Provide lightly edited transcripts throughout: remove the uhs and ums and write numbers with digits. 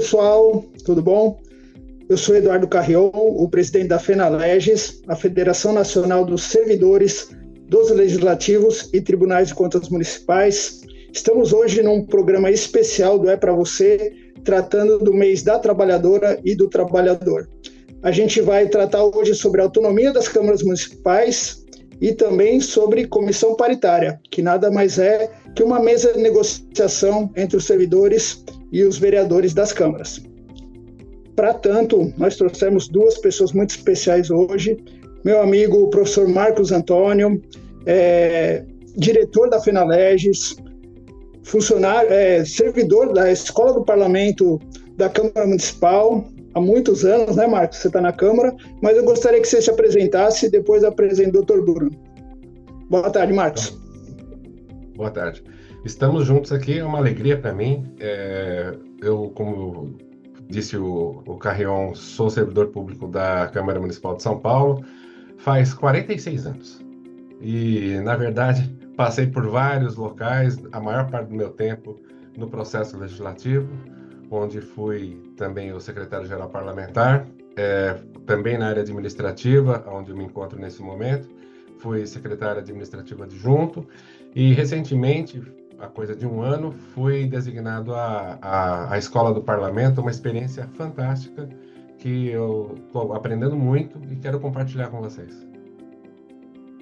pessoal, tudo bom? Eu sou Eduardo Carrion, o presidente da FENALEGES, a Federação Nacional dos Servidores dos Legislativos e Tribunais de Contas Municipais. Estamos hoje num programa especial do É Pra Você, tratando do mês da trabalhadora e do trabalhador. A gente vai tratar hoje sobre a autonomia das câmaras municipais e também sobre comissão paritária, que nada mais é que uma mesa de negociação entre os servidores e os vereadores das câmaras. Para tanto, nós trouxemos duas pessoas muito especiais hoje. Meu amigo, o professor Marcos Antônio, diretor da FENALEGES, servidor da Escola do Parlamento da Câmara Municipal, há muitos anos, né, Marcos? Você está na Câmara, mas eu gostaria que você se apresentasse e depois apresente o Dr. Bruno. Boa tarde, Marcos. Boa tarde. Estamos juntos aqui, é uma alegria para mim. Eu, como disse o Carrion, sou servidor público da Câmara Municipal de São Paulo faz 46 anos. E, na verdade, passei por vários locais, a maior parte do meu tempo no processo legislativo, onde fui também o secretário-geral parlamentar, também na área administrativa, onde eu me encontro nesse momento, fui secretário administrativo adjunto e, recentemente, há coisa de um ano, fui designado à Escola do Parlamento, uma experiência fantástica que eu estou aprendendo muito e quero compartilhar com vocês.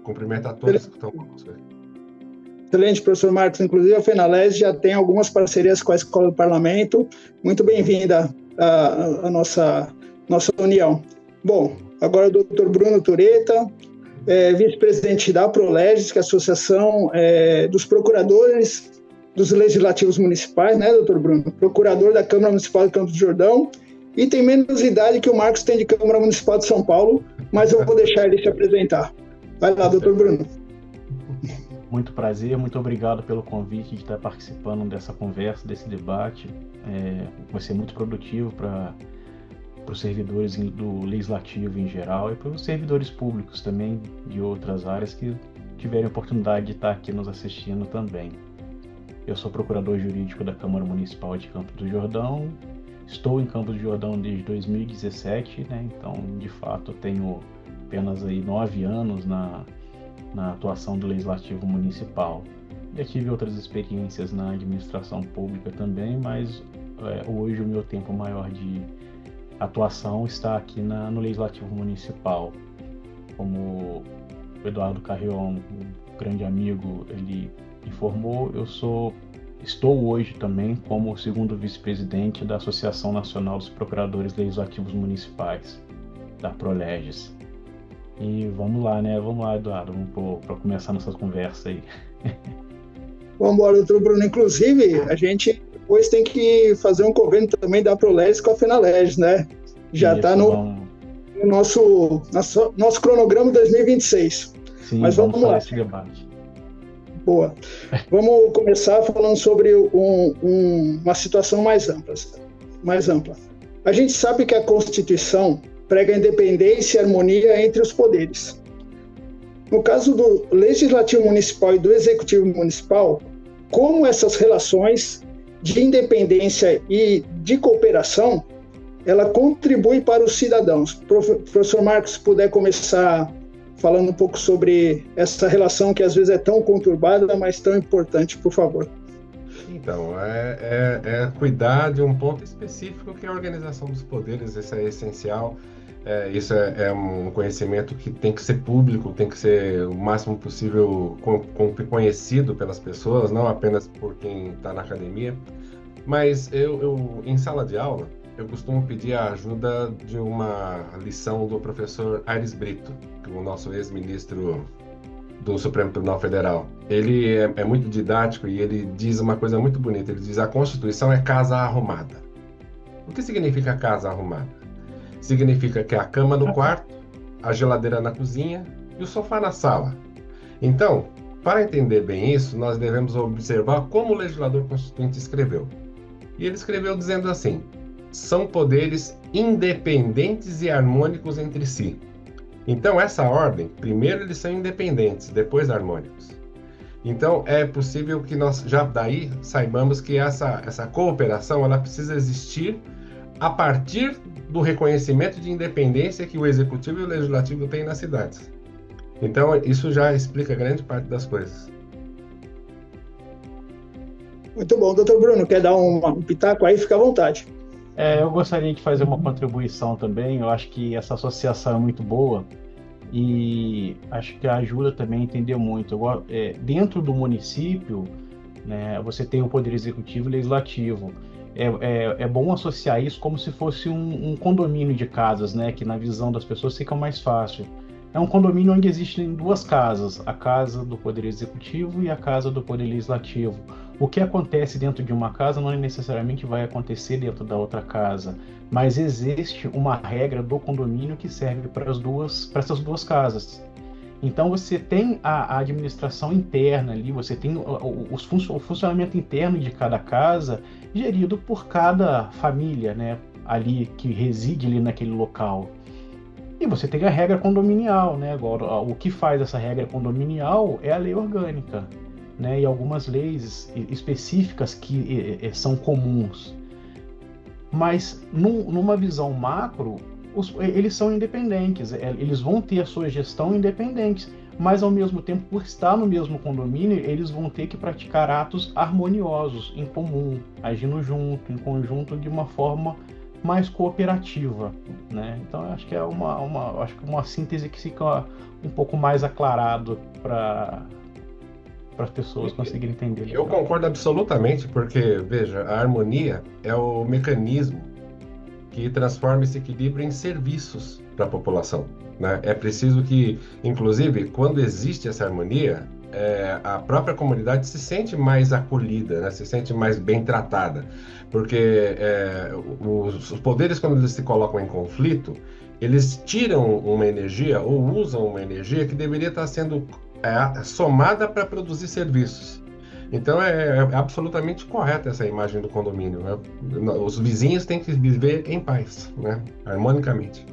Cumprimento a todos que estão conosco. Excelente, professor Marcos. Inclusive, a FENALEGES já tem algumas parcerias com a Escola do Parlamento. Muito bem-vinda à nossa união. Bom, agora o Dr. Bruno Tureta, vice-presidente da PROLEGES, que é a Associação dos Procuradores dos Legislativos Municipais, né, Dr. Bruno? Procurador da Câmara Municipal de Campos do Jordão, e tem menos idade que o Marcos tem de Câmara Municipal de São Paulo, mas eu vou deixar ele se apresentar. Vai lá, Dr. Bruno. Muito prazer, muito obrigado pelo convite de estar participando dessa conversa, desse debate. Vai ser muito produtivo para os servidores do Legislativo em geral e para os servidores públicos também de outras áreas que tiverem oportunidade de estar aqui nos assistindo também. Eu sou procurador jurídico da Câmara Municipal de Campos do Jordão, estou em Campos do Jordão desde 2017, né? Então, de fato, tenho apenas aí 9 anos na atuação do Legislativo Municipal. Já tive outras experiências na administração pública também, mas hoje o meu tempo maior de atuação está aqui no Legislativo Municipal. Como o Eduardo Carrion, um grande amigo, ele informou, estou hoje também como o segundo vice-presidente da Associação Nacional dos Procuradores Legislativos Municipais, da PROLEGES. E vamos lá, né? Vamos lá, Eduardo, vamos para começar nossa conversa aí. Vamos embora, doutor Bruno. Inclusive, a gente depois tem que fazer um convênio também da PROLEGES com a FENALEGES, né? Já está no nosso cronograma 2026. Sim, mas vamos lá. Esse debate. Boa. Vamos começar falando sobre uma situação mais ampla. A gente sabe que a Constituição prega independência e harmonia entre os poderes. No caso do Legislativo Municipal e do Executivo Municipal, como essas relações de independência e de cooperação, ela contribui para os cidadãos. Professor Marcos, se puder começar falando um pouco sobre essa relação que às vezes é tão conturbada, mas tão importante, por favor. Então, cuidar de um ponto específico que é a organização dos poderes, isso é essencial. Isso é um conhecimento que tem que ser público, tem que ser o máximo possível conhecido pelas pessoas, não apenas por quem está na academia. Mas eu, em sala de aula, eu costumo pedir a ajuda de uma lição do professor Aires Brito, o nosso ex-ministro do Supremo Tribunal Federal. Ele é muito didático e ele diz uma coisa muito bonita. Ele diz: a Constituição é casa arrumada. O que significa casa arrumada? Significa que a cama no quarto, a geladeira na cozinha e o sofá na sala. Então, para entender bem isso, nós devemos observar como o legislador constituinte escreveu. E ele escreveu dizendo assim: são poderes independentes e harmônicos entre si. Então, essa ordem, primeiro eles são independentes, depois harmônicos. Então, é possível que nós já daí saibamos que essa cooperação ela precisa existir a partir do reconhecimento de independência que o Executivo e o Legislativo têm nas cidades. Então, isso já explica grande parte das coisas. Muito bom, doutor Bruno, quer dar um pitaco aí? Fica à vontade. Eu gostaria de fazer uma contribuição também. Eu acho que essa associação é muito boa e acho que ajuda também a entender muito. Dentro do município, né, você tem o Poder Executivo e Legislativo. É bom associar isso como se fosse um condomínio de casas, né, que na visão das pessoas fica mais fácil. É um condomínio onde existem duas casas, a casa do Poder Executivo e a casa do Poder Legislativo. O que acontece dentro de uma casa não necessariamente vai acontecer dentro da outra casa, mas existe uma regra do condomínio que serve para essas duas casas. Então você tem a administração interna ali, você tem o funcionamento interno de cada casa gerido por cada família, né, ali que reside ali naquele local. E você tem a regra condominial, né? Agora, o que faz essa regra condominial é a lei orgânica, né? E algumas leis específicas que são comuns. Mas, numa visão macro, eles são independentes, eles vão ter a sua gestão independente, mas, ao mesmo tempo, por estar no mesmo condomínio, eles vão ter que praticar atos harmoniosos, em comum, agindo junto, em conjunto, de uma forma mais cooperativa, né? Então, eu acho que é uma síntese que fica um pouco mais aclarado para as pessoas conseguirem entender. Eu concordo absolutamente, porque, veja, a harmonia é o mecanismo que transforma esse equilíbrio em serviços para a população, né? É preciso que, inclusive, quando existe essa harmonia, a própria comunidade se sente mais acolhida, né? Se sente mais bem tratada, porque os poderes, quando eles se colocam em conflito, eles tiram uma energia ou usam uma energia que deveria estar sendo somada para produzir serviços. Então é absolutamente correta essa imagem do condomínio, né? Os vizinhos têm que viver em paz, né? Harmonicamente.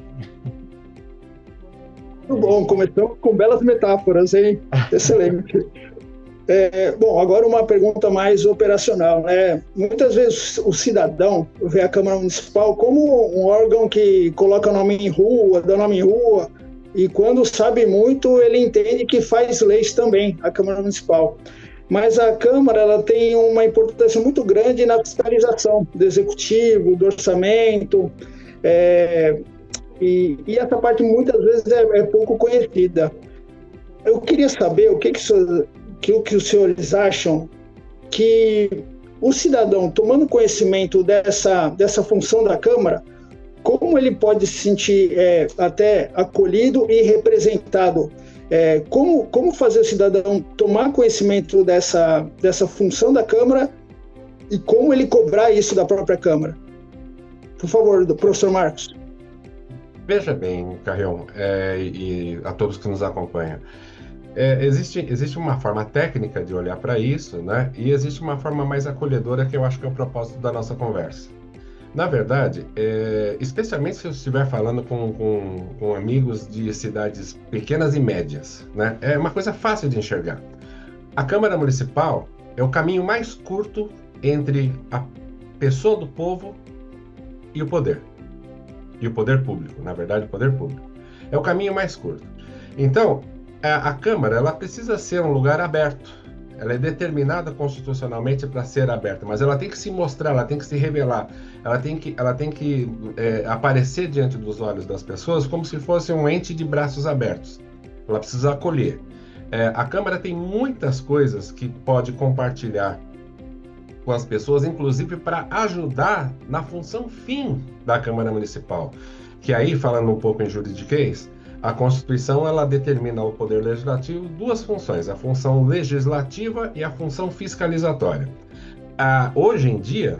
Muito bom, começamos com belas metáforas, hein? Excelente. Bom, agora uma pergunta mais operacional, né? Muitas vezes o cidadão vê a Câmara Municipal como um órgão que coloca nome em rua, dá nome em rua, e quando sabe muito, ele entende que faz leis também, a Câmara Municipal. Mas a Câmara, ela tem uma importância muito grande na fiscalização do Executivo, do orçamento, e essa parte muitas vezes é pouco conhecida. Eu queria saber o que os senhores acham que o cidadão, tomando conhecimento dessa função da Câmara, como ele pode se sentir até acolhido e representado? Como fazer o cidadão tomar conhecimento dessa função da Câmara e como ele cobrar isso da própria Câmara? Por favor, do professor Marcos. Veja bem, Carrion, e a todos que nos acompanham, existe uma forma técnica de olhar para isso, né? E existe uma forma mais acolhedora, que eu acho que é o propósito da nossa conversa. Na verdade, especialmente se eu estiver falando com amigos de cidades pequenas e médias, né? É uma coisa fácil de enxergar. A Câmara Municipal é o caminho mais curto entre a pessoa do povo e o poder. E o poder público, na verdade, o poder público. É o caminho mais curto. Então, a Câmara, ela precisa ser um lugar aberto. Ela é determinada constitucionalmente para ser aberta, mas ela tem que se mostrar, ela tem que se revelar, ela tem que aparecer diante dos olhos das pessoas como se fosse um ente de braços abertos. Ela precisa acolher. A Câmara tem muitas coisas que pode compartilhar com as pessoas, inclusive para ajudar na função fim da Câmara Municipal. Que aí, falando um pouco em juridiquês, a Constituição ela determina ao Poder Legislativo duas funções, a função legislativa e a função fiscalizatória. Hoje em dia,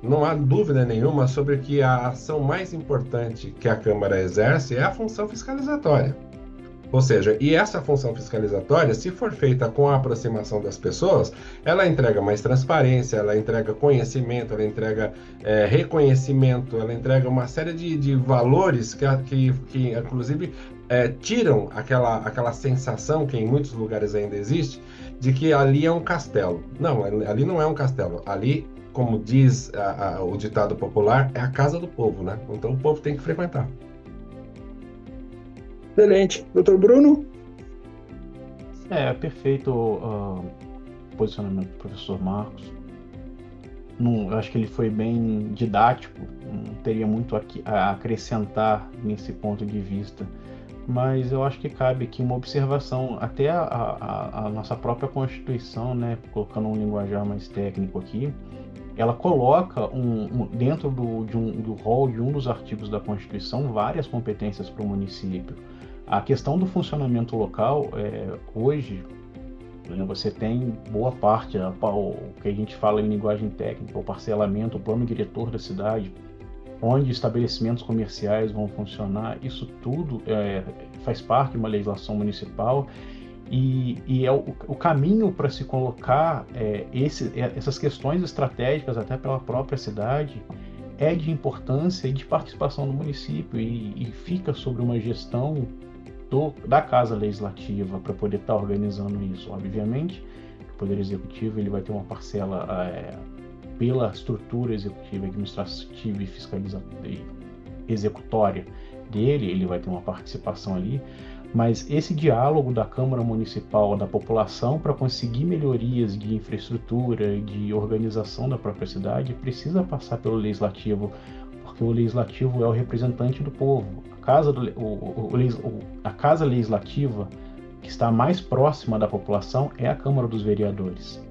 não há dúvida nenhuma sobre que a ação mais importante que a Câmara exerce é a função fiscalizatória. Ou seja, e essa função fiscalizatória, se for feita com a aproximação das pessoas, ela entrega mais transparência, ela entrega conhecimento, ela entrega reconhecimento, ela entrega uma série de valores que inclusive, tiram aquela sensação que em muitos lugares ainda existe, de que ali é um castelo. Não, ali não é um castelo. Ali como diz o ditado popular, é a casa do povo, né? Então o povo tem que frequentar. Excelente. Doutor Bruno? Perfeito o posicionamento do professor Marcos. Eu acho que ele foi bem didático, não teria muito a acrescentar nesse ponto de vista, mas eu acho que cabe aqui uma observação, até a nossa própria Constituição, né, colocando um linguajar mais técnico aqui, ela coloca dentro do rol de um dos artigos da Constituição várias competências para o município. A questão do funcionamento local, hoje, você tem boa parte, o que a gente fala em linguagem técnica, o parcelamento, o plano diretor da cidade, onde estabelecimentos comerciais vão funcionar, isso tudo faz parte de uma legislação municipal e é o caminho para se colocar essas questões estratégicas até pela própria cidade é de importância e de participação do município e fica sobre uma gestão da Casa Legislativa para poder estar organizando isso. Obviamente, o Poder Executivo ele vai ter uma parcela pela estrutura executiva, administrativa e executória dele, ele vai ter uma participação ali, mas esse diálogo da Câmara Municipal, da população, para conseguir melhorias de infraestrutura, de organização da própria cidade, precisa passar pelo Legislativo, porque o Legislativo é o representante do povo. A Casa Legislativa, que está mais próxima da população, é a Câmara dos Vereadores.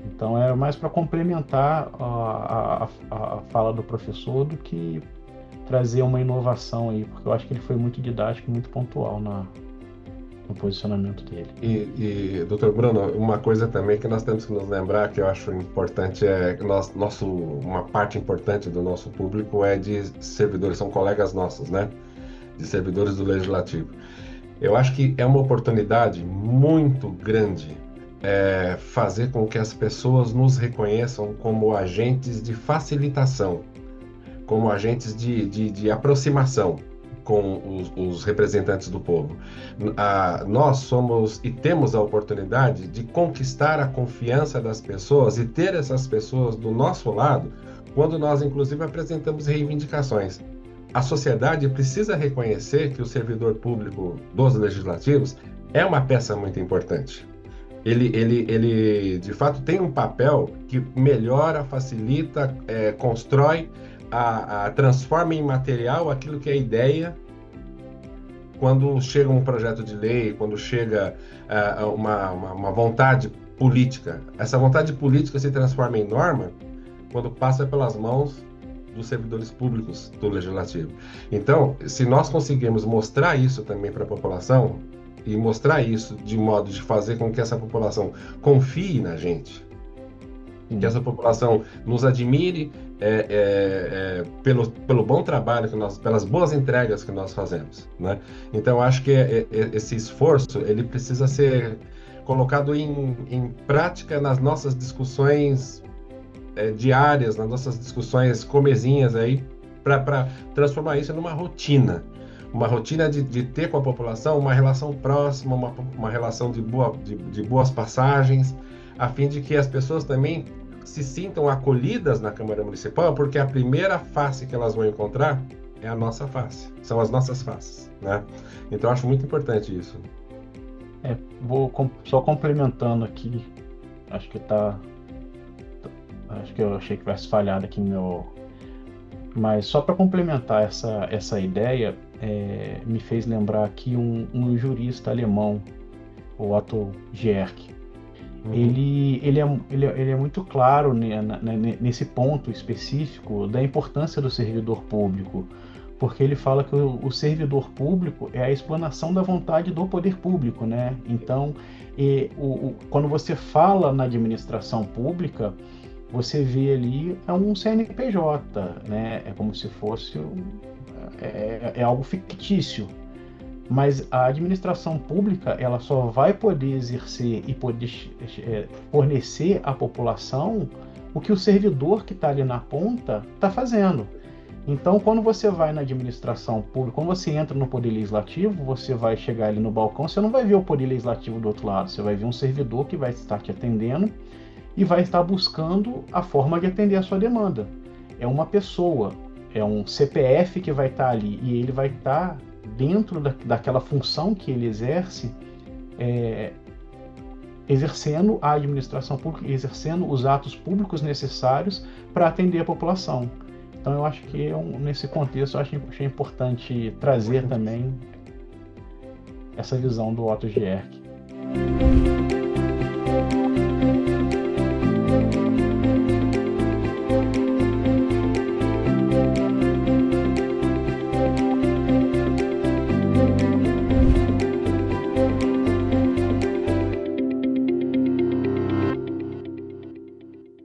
Então é mais para complementar a fala do professor do que trazer uma inovação aí, porque eu acho que ele foi muito didático, muito pontual no posicionamento dele. E doutor Bruno, uma coisa também que nós temos que nos lembrar, que eu acho importante, uma parte importante do nosso público é de servidores, são colegas nossos, né? De servidores do Legislativo. Eu acho que é uma oportunidade muito grande fazer com que as pessoas nos reconheçam como agentes de facilitação, como agentes de aproximação com os representantes do povo. Nós somos e temos a oportunidade de conquistar a confiança das pessoas e ter essas pessoas do nosso lado quando nós, inclusive, apresentamos reivindicações. A sociedade precisa reconhecer que o servidor público dos legislativos é uma peça muito importante. Ele de fato tem um papel que melhora, facilita, constrói, transforma em material aquilo que é ideia. Quando chega um projeto de lei, quando chega uma vontade política, essa vontade política se transforma em norma quando passa pelas mãos dos servidores públicos do Legislativo. Então, se nós conseguirmos mostrar isso também para a população, e mostrar isso de modo de fazer com que essa população confie na gente, que essa população nos admire pelo bom trabalho pelas boas entregas que nós fazemos, né? Então, acho que esse esforço ele precisa ser colocado em prática nas nossas discussões diárias, nas nossas discussões comezinhas aí, para transformar isso numa rotina. Uma rotina de ter com a população uma relação próxima, uma relação de boas passagens, a fim de que as pessoas também se sintam acolhidas na Câmara Municipal, porque a primeira face que elas vão encontrar é a nossa face, são as nossas faces, né? Então, eu acho muito importante isso. Vou só complementando aqui, acho que eu achei que tivesse falhado aqui no meu... Mas só para complementar essa ideia, me fez lembrar aqui um jurista alemão, o Otto Gerke. Ele é muito claro nesse ponto específico da importância do servidor público, porque ele fala que o servidor público é a explanação da vontade do poder público, né? Então, quando você fala na administração pública, você vê ali um CNPJ, né? É como se fosse algo fictício. Mas a administração pública ela só vai poder exercer e poder fornecer à população o que o servidor que está ali na ponta está fazendo. Então, quando você vai na administração pública, quando você entra no Poder Legislativo, você vai chegar ali no balcão, você não vai ver o Poder Legislativo do outro lado, você vai ver um servidor que vai estar te atendendo e vai estar buscando a forma de atender a sua demanda. É uma pessoa, é um CPF que vai estar ali, e ele vai estar dentro daquela função que ele exerce, exercendo a administração pública, exercendo os atos públicos necessários para atender a população. Então eu acho que nesse contexto eu achei importante trazer também essa visão do Otto Gierke.